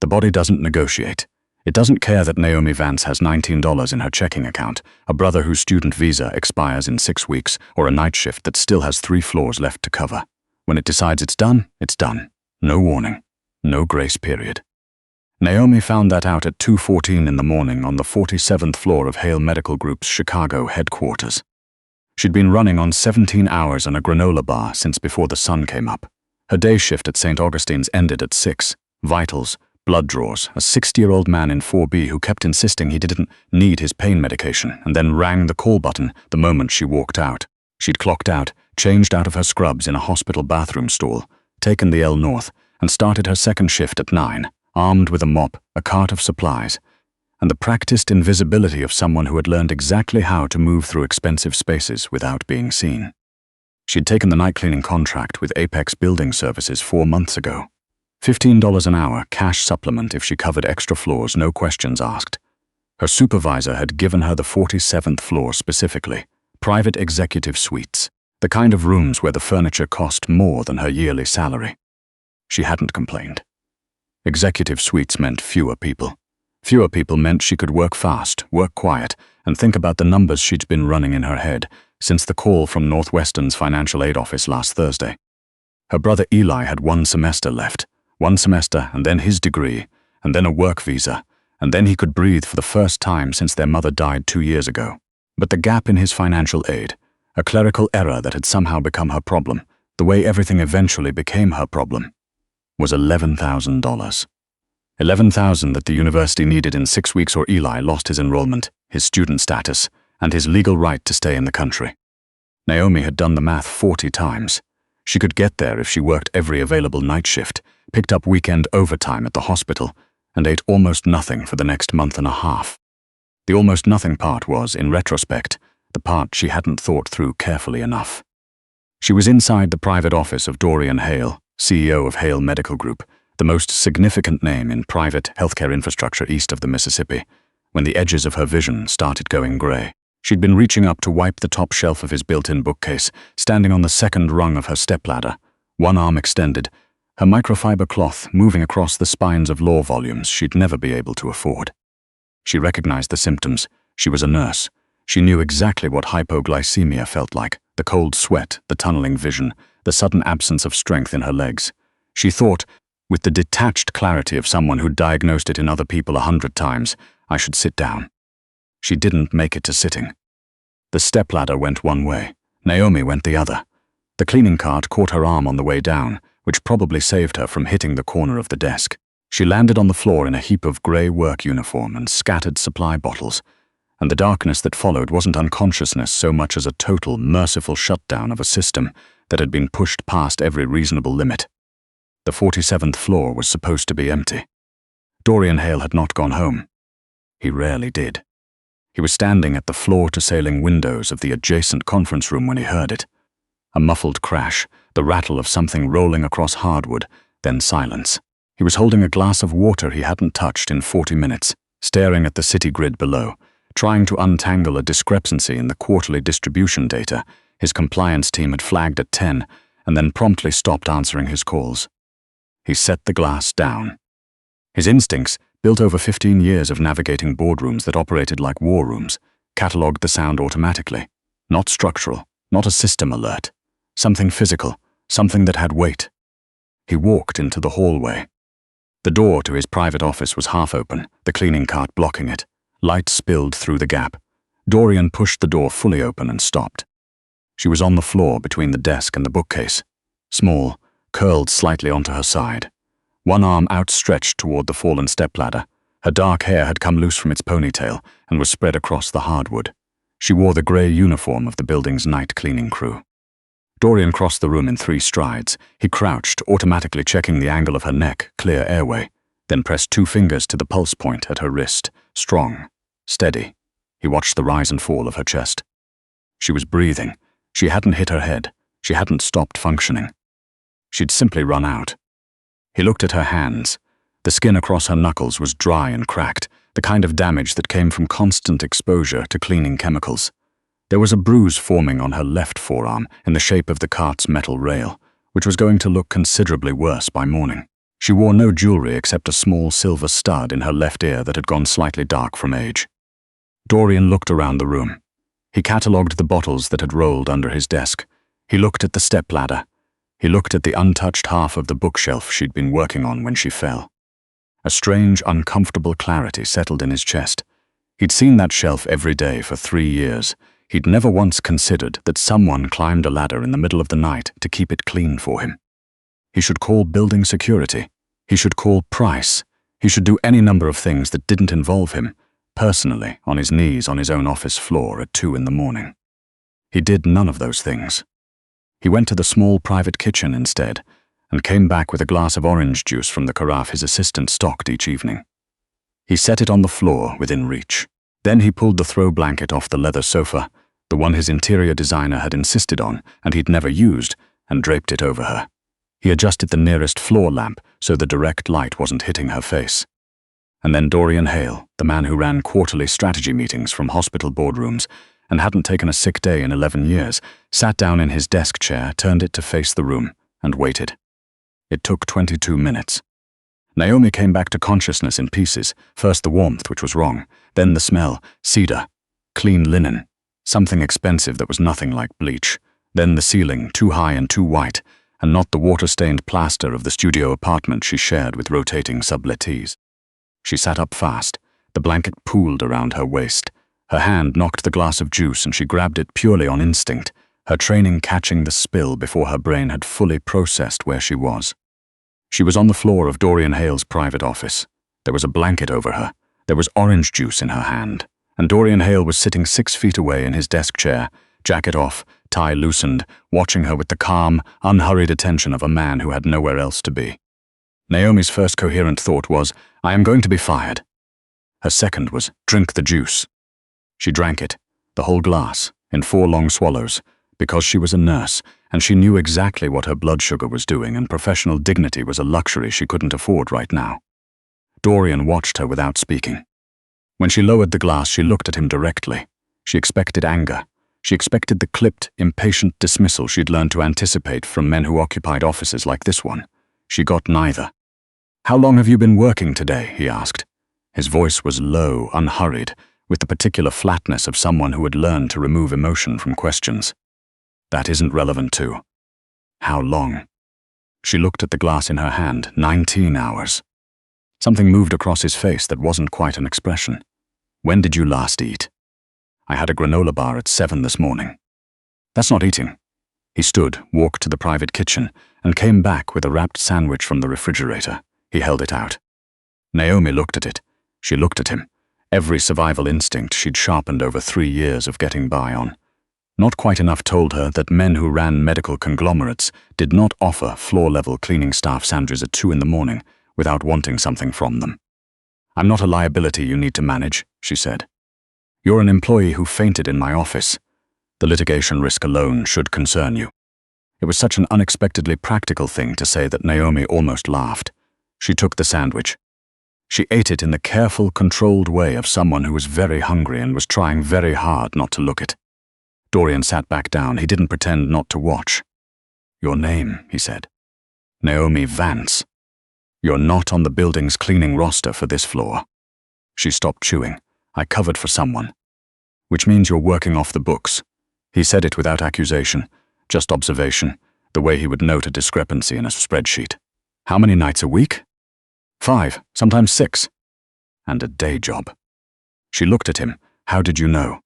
The body doesn't negotiate. It doesn't care that Naomi Vance has $19 in her checking account, a brother whose student visa expires in 6 weeks, or a night shift that still has 3 floors left to cover. When it decides it's done, it's done. No warning. No grace period. Naomi found that out at 2:14 in the morning on the 47th floor of Hale Medical Group's Chicago headquarters. She'd been running on 17 hours and a granola bar since before the sun came up. Her day shift at St. Augustine's ended at 6. Vitals, blood draws, a 60-year-old man in 4B who kept insisting he didn't need his pain medication and then rang the call button the moment she walked out. She'd clocked out, changed out of her scrubs in a hospital bathroom stall, taken the L North, and started her second shift at 9, armed with a mop, a cart of supplies, and the practiced invisibility of someone who had learned exactly how to move through expensive spaces without being seen. She'd taken the night cleaning contract with Apex Building Services 4 months ago. $15 an hour, cash supplement if she covered extra floors, no questions asked. Her supervisor had given her the 47th floor specifically, private executive suites, the kind of rooms where the furniture cost more than her yearly salary. She hadn't complained. Executive suites meant fewer people. Fewer people meant she could work fast, work quiet, and think about the numbers she'd been running in her head since the call from Northwestern's financial aid office last Thursday. Her brother Eli had 1 semester left. 1 semester, and then his degree, and then a work visa, and then he could breathe for the first time since their mother died 2 years ago. But the gap in his financial aid, a clerical error that had somehow become her problem, the way everything eventually became her problem, was $11,000. $11,000 that the university needed in 6 weeks or Eli lost his enrollment, his student status, and his legal right to stay in the country. Naomi had done the math 40 times. She could get there if she worked every available night shift, picked up weekend overtime at the hospital, and ate almost nothing for the next month and a half. The almost nothing part was, in retrospect, the part she hadn't thought through carefully enough. She was inside the private office of Dorian Hale, CEO of Hale Medical Group, the most significant name in private healthcare infrastructure east of the Mississippi, when the edges of her vision started going gray. She'd been reaching up to wipe the top shelf of his built-in bookcase, standing on the second rung of her stepladder, one arm extended, her microfiber cloth moving across the spines of law volumes she'd never be able to afford. She recognized the symptoms. She was a nurse. She knew exactly what hypoglycemia felt like, the cold sweat, the tunneling vision, the sudden absence of strength in her legs. She thought, with the detached clarity of someone who'd diagnosed it in other people 100 times, I should sit down. She didn't make it to sitting. The stepladder went one way. Naomi went the other. The cleaning cart caught her arm on the way down, which probably saved her from hitting the corner of the desk. She landed on the floor in a heap of grey work uniform and scattered supply bottles, and the darkness that followed wasn't unconsciousness so much as a total, merciful shutdown of a system that had been pushed past every reasonable limit. The 47th floor was supposed to be empty. Dorian Hale had not gone home. He rarely did. He was standing at the floor-to-ceiling windows of the adjacent conference room when he heard it. A muffled crash, the rattle of something rolling across hardwood, then silence. He was holding a glass of water he hadn't touched in 40 minutes, staring at the city grid below, trying to untangle a discrepancy in the quarterly distribution data his compliance team had flagged at 10 and then promptly stopped answering his calls. He set the glass down. His instincts, built over 15 years of navigating boardrooms that operated like war rooms, catalogued the sound automatically. Not structural, not a system alert. Something physical, something that had weight. He walked into the hallway. The door to his private office was half open, the cleaning cart blocking it. Light spilled through the gap. Dorian pushed the door fully open and stopped. She was on the floor between the desk and the bookcase, small, curled slightly onto her side. One arm outstretched toward the fallen stepladder. Her dark hair had come loose from its ponytail and was spread across the hardwood. She wore the grey uniform of the building's night cleaning crew. Dorian crossed the room in 3 strides. He crouched, automatically checking the angle of her neck, clear airway, then pressed 2 fingers to the pulse point at her wrist, strong, steady. He watched the rise and fall of her chest. She was breathing. She hadn't hit her head. She hadn't stopped functioning. She'd simply run out. He looked at her hands. The skin across her knuckles was dry and cracked, the kind of damage that came from constant exposure to cleaning chemicals. There was a bruise forming on her left forearm in the shape of the cart's metal rail, which was going to look considerably worse by morning. She wore no jewelry except a small silver stud in her left ear that had gone slightly dark from age. Dorian looked around the room. He catalogued the bottles that had rolled under his desk. He looked at the stepladder. He looked at the untouched half of the bookshelf she'd been working on when she fell. A strange, uncomfortable clarity settled in his chest. He'd seen that shelf every day for 3 years. He'd never once considered that someone climbed a ladder in the middle of the night to keep it clean for him. He should call building security. He should call Price. He should do any number of things that didn't involve him, personally, on his knees on his own office floor at 2 in the morning. He did none of those things. He went to the small private kitchen instead, and came back with a glass of orange juice from the carafe his assistant stocked each evening. He set it on the floor within reach. Then he pulled the throw blanket off the leather sofa, the one his interior designer had insisted on and he'd never used, and draped it over her. He adjusted the nearest floor lamp so the direct light wasn't hitting her face. And then Dorian Hale, the man who ran quarterly strategy meetings from hospital boardrooms and hadn't taken a sick day in 11 years, sat down in his desk chair, turned it to face the room, and waited. It took 22 minutes. Naomi came back to consciousness in pieces, first the warmth, which was wrong, then the smell, cedar, clean linen, something expensive that was nothing like bleach, then the ceiling, too high and too white, and not the water-stained plaster of the studio apartment she shared with rotating sublettees. She sat up fast, the blanket pooled around her waist. Her hand knocked the glass of juice and she grabbed it purely on instinct, her training catching the spill before her brain had fully processed where she was. She was on the floor of Dorian Hale's private office. There was a blanket over her. There was orange juice in her hand. And Dorian Hale was sitting 6 feet away in his desk chair, jacket off, tie loosened, watching her with the calm, unhurried attention of a man who had nowhere else to be. Naomi's first coherent thought was, I am going to be fired. Her second was, drink the juice. She drank it, the whole glass, in 4 long swallows, because she was a nurse, and she knew exactly what her blood sugar was doing, and professional dignity was a luxury she couldn't afford right now. Dorian watched her without speaking. When she lowered the glass, she looked at him directly. She expected anger. She expected the clipped, impatient dismissal she'd learned to anticipate from men who occupied offices like this one. She got neither. How long have you been working today? He asked. His voice was low, unhurried, with the particular flatness of someone who had learned to remove emotion from questions. That isn't relevant too. How long? She looked at the glass in her hand. 19 hours. Something moved across his face that wasn't quite an expression. When did you last eat? I had a granola bar at 7 this morning. That's not eating. He stood, walked to the private kitchen, and came back with a wrapped sandwich from the refrigerator. He held it out. Naomi looked at it. She looked at him. Every survival instinct she'd sharpened over 3 years of getting by on. Not quite enough told her that men who ran medical conglomerates did not offer floor-level cleaning staff sandwiches at 2 in the morning without wanting something from them. I'm not a liability you need to manage, she said. You're an employee who fainted in my office. The litigation risk alone should concern you. It was such an unexpectedly practical thing to say that Naomi almost laughed. She took the sandwich. She ate it in the careful, controlled way of someone who was very hungry and was trying very hard not to look it. Dorian sat back down. He didn't pretend not to watch. Your name, he said. Naomi Vance. You're not on the building's cleaning roster for this floor. She stopped chewing. I covered for someone. Which means you're working off the books. He said it without accusation, just observation, the way he would note a discrepancy in a spreadsheet. How many nights a week? 5, sometimes 6. And a day job. She looked at him. How did you know?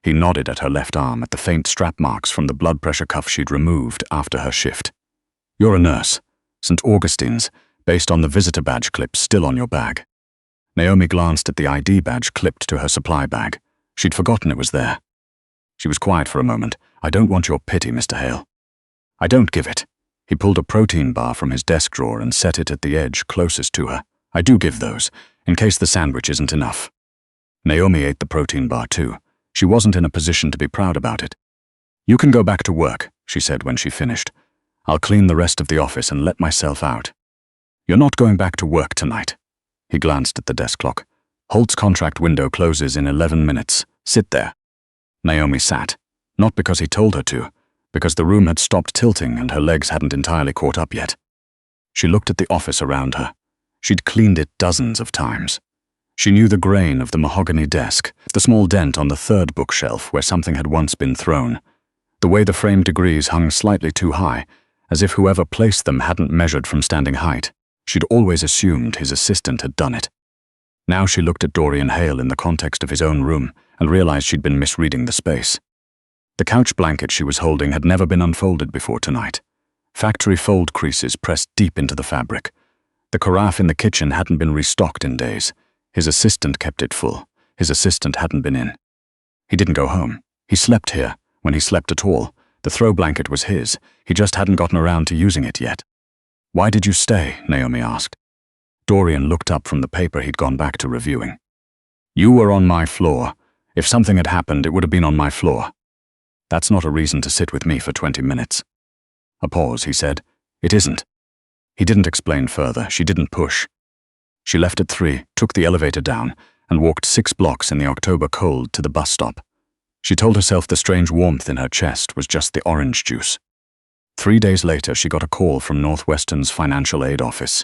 He nodded at her left arm at the faint strap marks from the blood pressure cuff she'd removed after her shift. You're a nurse. St. Augustine's, based on the visitor badge clip still on your bag. Naomi glanced at the ID badge clipped to her supply bag. She'd forgotten it was there. She was quiet for a moment. I don't want your pity, Mr. Hale. I don't give it. He pulled a protein bar from his desk drawer and set it at the edge closest to her. I do give those, in case the sandwich isn't enough. Naomi ate the protein bar too. She wasn't in a position to be proud about it. You can go back to work, she said when she finished. I'll clean the rest of the office and let myself out. You're not going back to work tonight. He glanced at the desk clock. Holt's contract window closes in 11 minutes. Sit there. Naomi sat, not because he told her to, because the room had stopped tilting and her legs hadn't entirely caught up yet. She looked at the office around her. She'd cleaned it dozens of times. She knew the grain of the mahogany desk, the small dent on the third bookshelf where something had once been thrown, the way the framed degrees hung slightly too high, as if whoever placed them hadn't measured from standing height. She'd always assumed his assistant had done it. Now she looked at Dorian Hale in the context of his own room and realized she'd been misreading the space. The couch blanket she was holding had never been unfolded before tonight. Factory fold creases pressed deep into the fabric. The carafe in the kitchen hadn't been restocked in days. His assistant kept it full. His assistant hadn't been in. He didn't go home. He slept here, when he slept at all. The throw blanket was his. He just hadn't gotten around to using it yet. "Why did you stay?" Naomi asked. Dorian looked up from the paper he'd gone back to reviewing. "You were on my floor. If something had happened, it would have been on my floor. That's not a reason to sit with me for 20 minutes. A pause, he said. "It isn't." He didn't explain further. She didn't push. She left at 3, took the elevator down, and walked 6 blocks in the October cold to the bus stop. She told herself the strange warmth in her chest was just the orange juice. 3 days later, she got a call from Northwestern's financial aid office.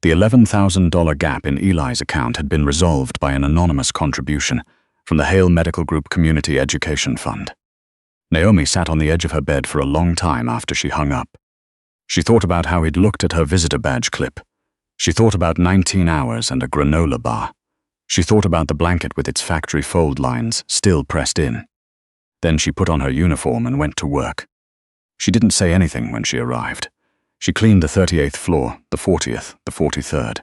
The $11,000 gap in Eli's account had been resolved by an anonymous contribution from the Hale Medical Group Community Education Fund. Naomi sat on the edge of her bed for a long time after she hung up. She thought about how he'd looked at her visitor badge clip. She thought about 19 hours and a granola bar. She thought about the blanket with its factory fold lines still pressed in. Then she put on her uniform and went to work. She didn't say anything when she arrived. She cleaned the 38th floor, the 40th, the 43rd.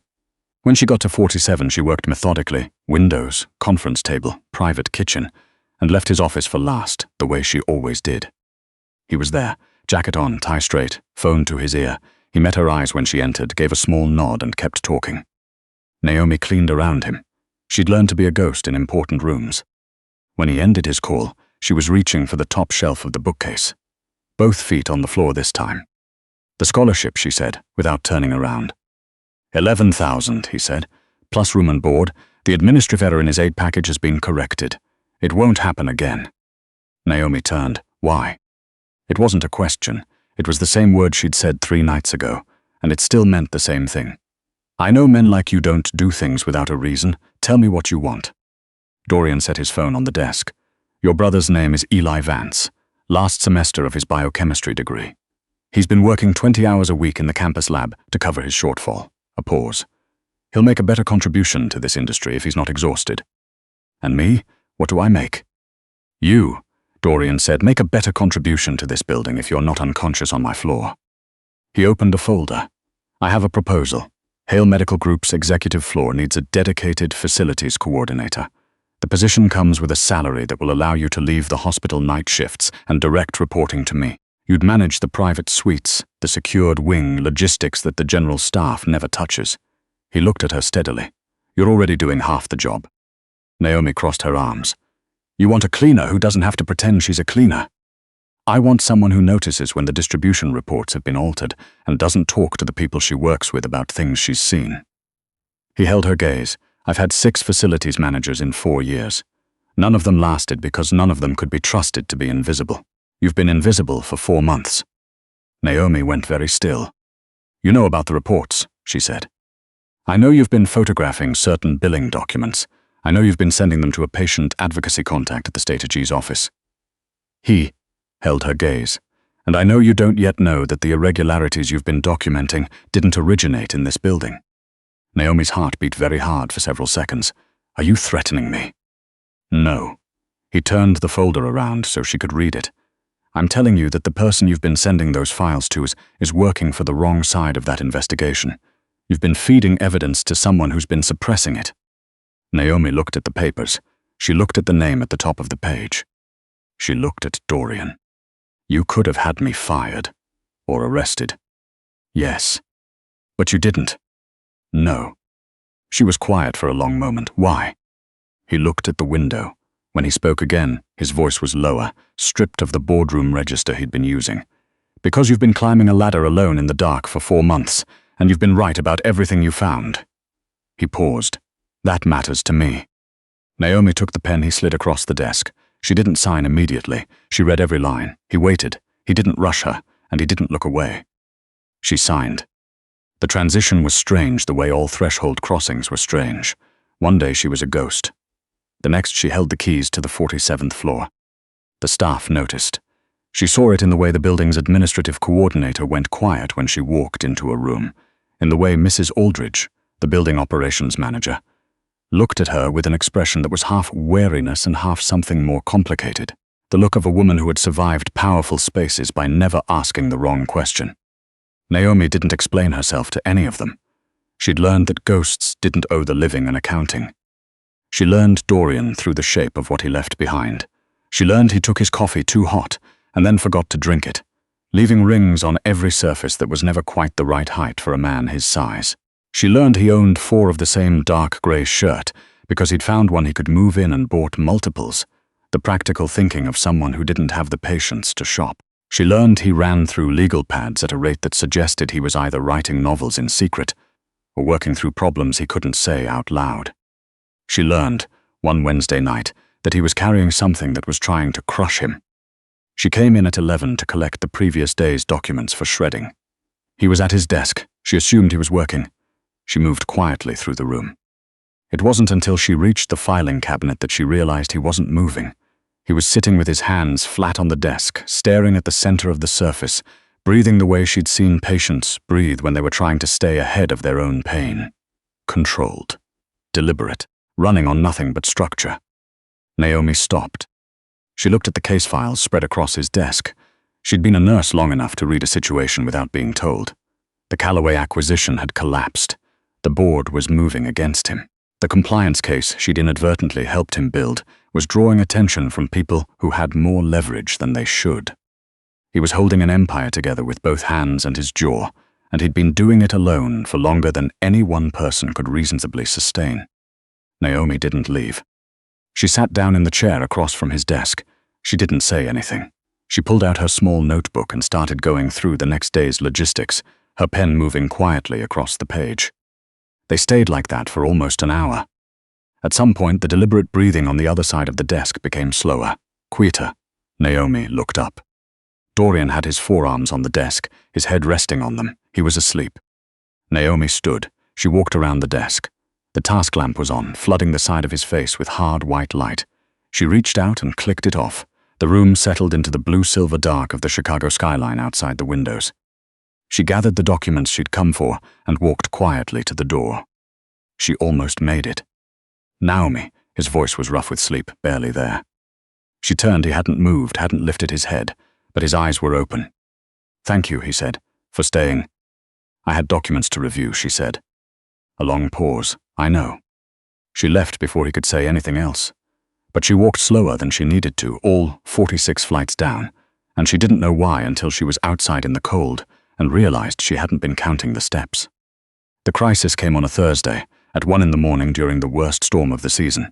When she got to 47, she worked methodically, windows, conference table, private kitchen, and left his office for last, the way she always did. He was there, jacket on, tie straight, phone to his ear. He met her eyes when she entered, gave a small nod, and kept talking. Naomi cleaned around him. She'd learned to be a ghost in important rooms. When he ended his call, she was reaching for the top shelf of the bookcase. Both feet on the floor this time. "The scholarship," she said, without turning around. 11,000, he said, plus room and board. The administrative error in his aid package has been corrected. It won't happen again. Naomi turned. Why? It wasn't a question. It was the same word she'd said 3 nights ago, and it still meant the same thing. "I know men like you don't do things without a reason. Tell me what you want." Dorian set his phone on the desk. "Your brother's name is Eli Vance, last semester of his biochemistry degree. He's been working 20 hours a week in the campus lab to cover his shortfall." A pause. "He'll make a better contribution to this industry if he's not exhausted." "And me? What do I make?" "You," Dorian said, "make a better contribution to this building if you're not unconscious on my floor." He opened a folder. "I have a proposal. Hale Medical Group's executive floor needs a dedicated facilities coordinator. The position comes with a salary that will allow you to leave the hospital night shifts and direct reporting to me. You'd manage the private suites, the secured wing, logistics that the general staff never touches." He looked at her steadily. "You're already doing half the job." Naomi crossed her arms. "You want a cleaner who doesn't have to pretend she's a cleaner. I want someone who notices when the distribution reports have been altered and doesn't talk to the people she works with about things she's seen." He held her gaze. "I've had 6 facilities managers in 4 years. None of them lasted because none of them could be trusted to be invisible. You've been invisible for 4 months." Naomi went very still. "You know about the reports," she said. "I know you've been photographing certain billing documents. I know you've been sending them to a patient advocacy contact at the State AG's office." He held her gaze. "And I know you don't yet know that the irregularities you've been documenting didn't originate in this building." Naomi's heart beat very hard for several seconds. "Are you threatening me?" "No." He turned the folder around so she could read it. "I'm telling you that the person you've been sending those files to is working for the wrong side of that investigation. You've been feeding evidence to someone who's been suppressing it." Naomi looked at the papers. She looked at the name at the top of the page. She looked at Dorian. "You could have had me fired. Or arrested." "Yes." "But you didn't." "No." She was quiet for a long moment. "Why?" He looked at the window. When he spoke again, his voice was lower, stripped of the boardroom register he'd been using. "Because you've been climbing a ladder alone in the dark for 4 months, and you've been right about everything you found." He paused. "That matters to me." Naomi took the pen he slid across the desk. She didn't sign immediately. She read every line. He waited. He didn't rush her, and he didn't look away. She signed. The transition was strange the way all threshold crossings were strange. One day she was a ghost. The next she held the keys to the 47th floor. The staff noticed. She saw it in the way the building's administrative coordinator went quiet when she walked into a room, in the way Mrs. Aldridge, the building operations manager, looked at her with an expression that was half wariness and half something more complicated, the look of a woman who had survived powerful spaces by never asking the wrong question. Naomi didn't explain herself to any of them. She'd learned that ghosts didn't owe the living an accounting. She learned Dorian through the shape of what he left behind. She learned he took his coffee too hot and then forgot to drink it, leaving rings on every surface that was never quite the right height for a man his size. She learned he owned 4 of the same dark grey shirt because he'd found one he could move in and bought multiples, the practical thinking of someone who didn't have the patience to shop. She learned he ran through legal pads at a rate that suggested he was either writing novels in secret or working through problems he couldn't say out loud. She learned, one Wednesday night, that he was carrying something that was trying to crush him. She came in at 11 to collect the previous day's documents for shredding. He was at his desk. She assumed he was working. She moved quietly through the room. It wasn't until she reached the filing cabinet that she realized he wasn't moving. He was sitting with his hands flat on the desk, staring at the center of the surface, breathing the way she'd seen patients breathe when they were trying to stay ahead of their own pain. Controlled. Deliberate. Running on nothing but structure. Naomi stopped. She looked at the case files spread across his desk. She'd been a nurse long enough to read a situation without being told. The Callaway acquisition had collapsed. The board was moving against him. The compliance case she'd inadvertently helped him build was drawing attention from people who had more leverage than they should. He was holding an empire together with both hands and his jaw, and he'd been doing it alone for longer than any one person could reasonably sustain. Naomi didn't leave. She sat down in the chair across from his desk. She didn't say anything. She pulled out her small notebook and started going through the next day's logistics, her pen moving quietly across the page. They stayed like that for almost an hour. At some point, the deliberate breathing on the other side of the desk became slower, quieter. Naomi looked up. Dorian had his forearms on the desk, his head resting on them. He was asleep. Naomi stood. She walked around the desk. The task lamp was on, flooding the side of his face with hard white light. She reached out and clicked it off. The room settled into the blue-silver dark of the Chicago skyline outside the windows. She gathered the documents she'd come for and walked quietly to the door. She almost made it. Naomi, his voice was rough with sleep, barely there. She turned. He hadn't moved, hadn't lifted his head, but his eyes were open. "Thank you," he said, "for staying." "I had documents to review," she said. A long pause. "I know." She left before he could say anything else. But she walked slower than she needed to, all 46 flights down, and she didn't know why until she was outside in the cold and realized she hadn't been counting the steps. The crisis came on a Thursday, at 1 in the morning during the worst storm of the season.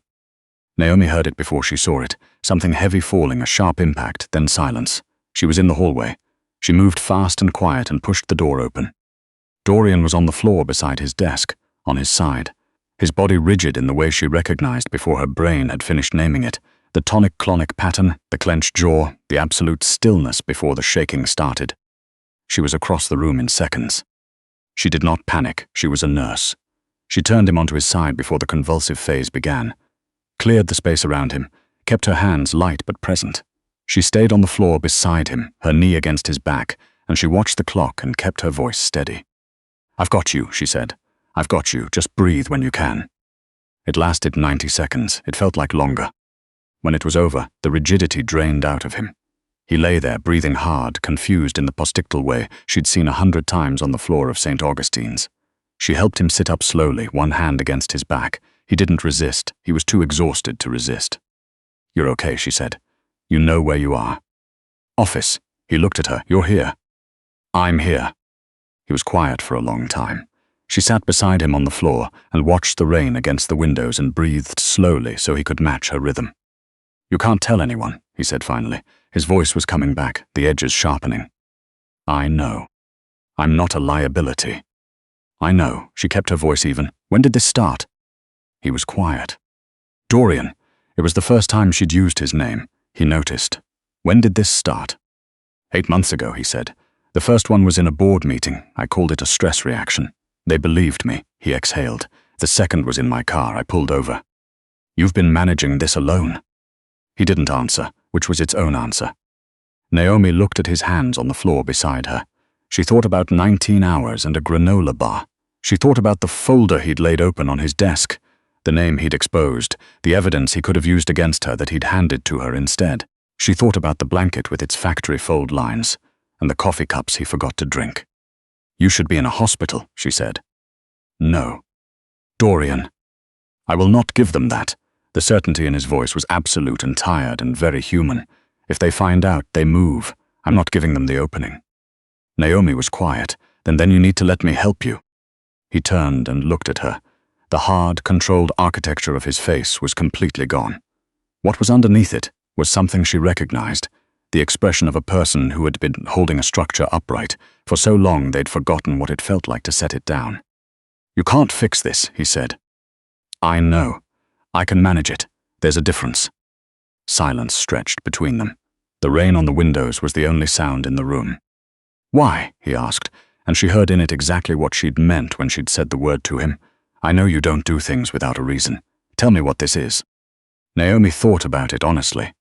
Naomi heard it before she saw it, something heavy falling, a sharp impact, then silence. She was in the hallway. She moved fast and quiet and pushed the door open. Dorian was on the floor beside his desk, on his side, his body rigid in the way she recognized before her brain had finished naming it, the tonic-clonic pattern, the clenched jaw, the absolute stillness before the shaking started. She was across the room in seconds. She did not panic. She was a nurse. She turned him onto his side before the convulsive phase began, cleared the space around him, kept her hands light but present. She stayed on the floor beside him, her knee against his back, and she watched the clock and kept her voice steady. "I've got you," she said. "I've got you. Just breathe when you can." It lasted 90 seconds. It felt like longer. When it was over, the rigidity drained out of him. He lay there, breathing hard, confused in the postictal way she'd seen 100 times on the floor of St. Augustine's. She helped him sit up slowly, one hand against his back. He didn't resist. He was too exhausted to resist. "You're okay," she said. "You know where you are." "Office." He looked at her. "You're here." "I'm here." He was quiet for a long time. She sat beside him on the floor and watched the rain against the windows and breathed slowly so he could match her rhythm. "You can't tell anyone," he said finally. His voice was coming back, the edges sharpening. "I know. I'm not a liability." "I know." She kept her voice even. "When did this start?" He was quiet. "Dorian." It was the first time she'd used his name. He noticed. "When did this start?" 8 months ago, he said. "The first one was in a board meeting. I called it a stress reaction. They believed me, he exhaled. The second was in my car, I pulled over. You've been managing this alone? He didn't answer, which was its own answer. Naomi looked at his hands on the floor beside her. She thought about 19 hours and a granola bar. She thought about the folder he'd laid open on his desk, the name he'd exposed, the evidence he could have used against her that he'd handed to her instead. She thought about the blanket with its factory fold lines, and the coffee cups he forgot to drink. You should be in a hospital, she said. No. Dorian. I will not give them that. The certainty in his voice was absolute and tired and very human. If they find out, they move. I'm not giving them the opening. Naomi was quiet. Then you need to let me help you. He turned and looked at her. The hard, controlled architecture of his face was completely gone. What was underneath it was something she recognized, the expression of a person who had been holding a structure upright. For so long they'd forgotten what it felt like to set it down. You can't fix this, he said. I know. I can manage it. There's a difference. Silence stretched between them. The rain on the windows was the only sound in the room. Why? He asked, and she heard in it exactly what she'd meant when she'd said the word to him. I know you don't do things without a reason. Tell me what this is. Naomi thought about it honestly.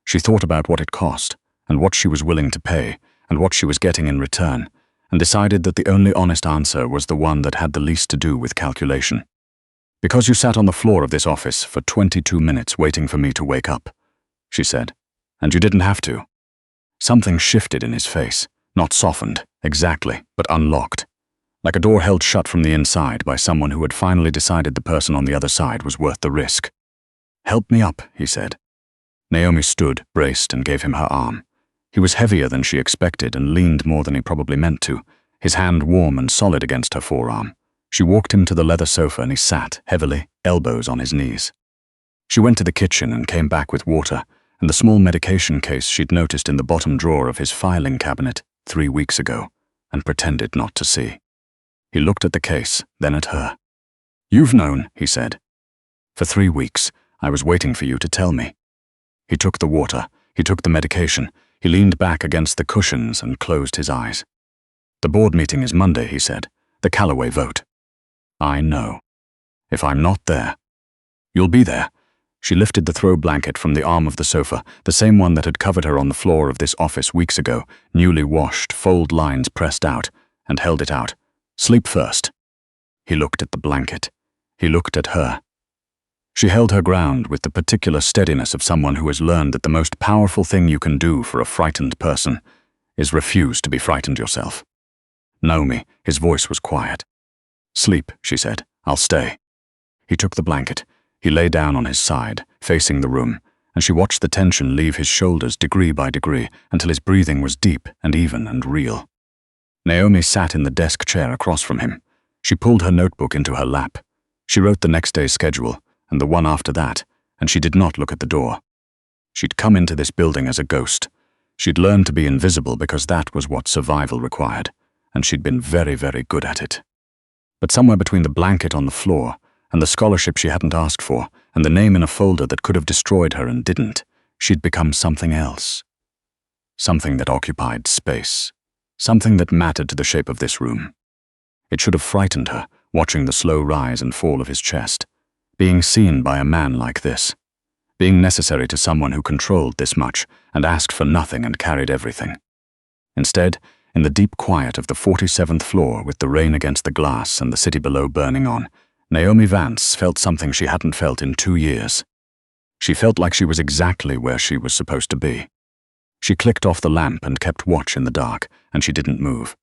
She thought about what it cost, and what she was willing to pay, and what she was getting in return, and decided that the only honest answer was the one that had the least to do with calculation. Because you sat on the floor of this office for 22 minutes waiting for me to wake up, she said, and you didn't have to. Something shifted in his face, not softened, exactly, but unlocked, like a door held shut from the inside by someone who had finally decided the person on the other side was worth the risk. Help me up, he said. Naomi stood, braced, and gave him her arm. He was heavier than she expected and leaned more than he probably meant to, his hand warm and solid against her forearm. She walked him to the leather sofa and he sat, heavily, elbows on his knees. She went to the kitchen and came back with water and the small medication case she'd noticed in the bottom drawer of his filing cabinet 3 weeks ago and pretended not to see. He looked at the case, then at her. You've known, he said. For 3 weeks, I was waiting for you to tell me. He took the water, he took the medication, he leaned back against the cushions and closed his eyes. The board meeting is Monday, he said, the Callaway vote. I know. If I'm not there, you'll be there. She lifted the throw blanket from the arm of the sofa, the same one that had covered her on the floor of this office weeks ago, newly washed, fold lines pressed out, and held it out. Sleep first. He looked at the blanket. He looked at her. She held her ground with the particular steadiness of someone who has learned that the most powerful thing you can do for a frightened person is refuse to be frightened yourself. Naomi, his voice was quiet. Sleep, she said. I'll stay. He took the blanket. He lay down on his side, facing the room, and she watched the tension leave his shoulders degree by degree until his breathing was deep and even and real. Naomi sat in the desk chair across from him. She pulled her notebook into her lap. She wrote the next day's schedule, and the one after that, and she did not look at the door. She'd come into this building as a ghost. She'd learned to be invisible because that was what survival required, and she'd been very, very good at it. But somewhere between the blanket on the floor and the scholarship she hadn't asked for and the name in a folder that could have destroyed her and didn't, she'd become something else. Something that occupied space. Something that mattered to the shape of this room. It should have frightened her, watching the slow rise and fall of his chest. Being seen by a man like this. Being necessary to someone who controlled this much and asked for nothing and carried everything. Instead, in the deep quiet of the 47th floor with the rain against the glass and the city below burning on, Naomi Vance felt something she hadn't felt in 2 years. She felt like she was exactly where she was supposed to be. She clicked off the lamp and kept watch in the dark, and she didn't move.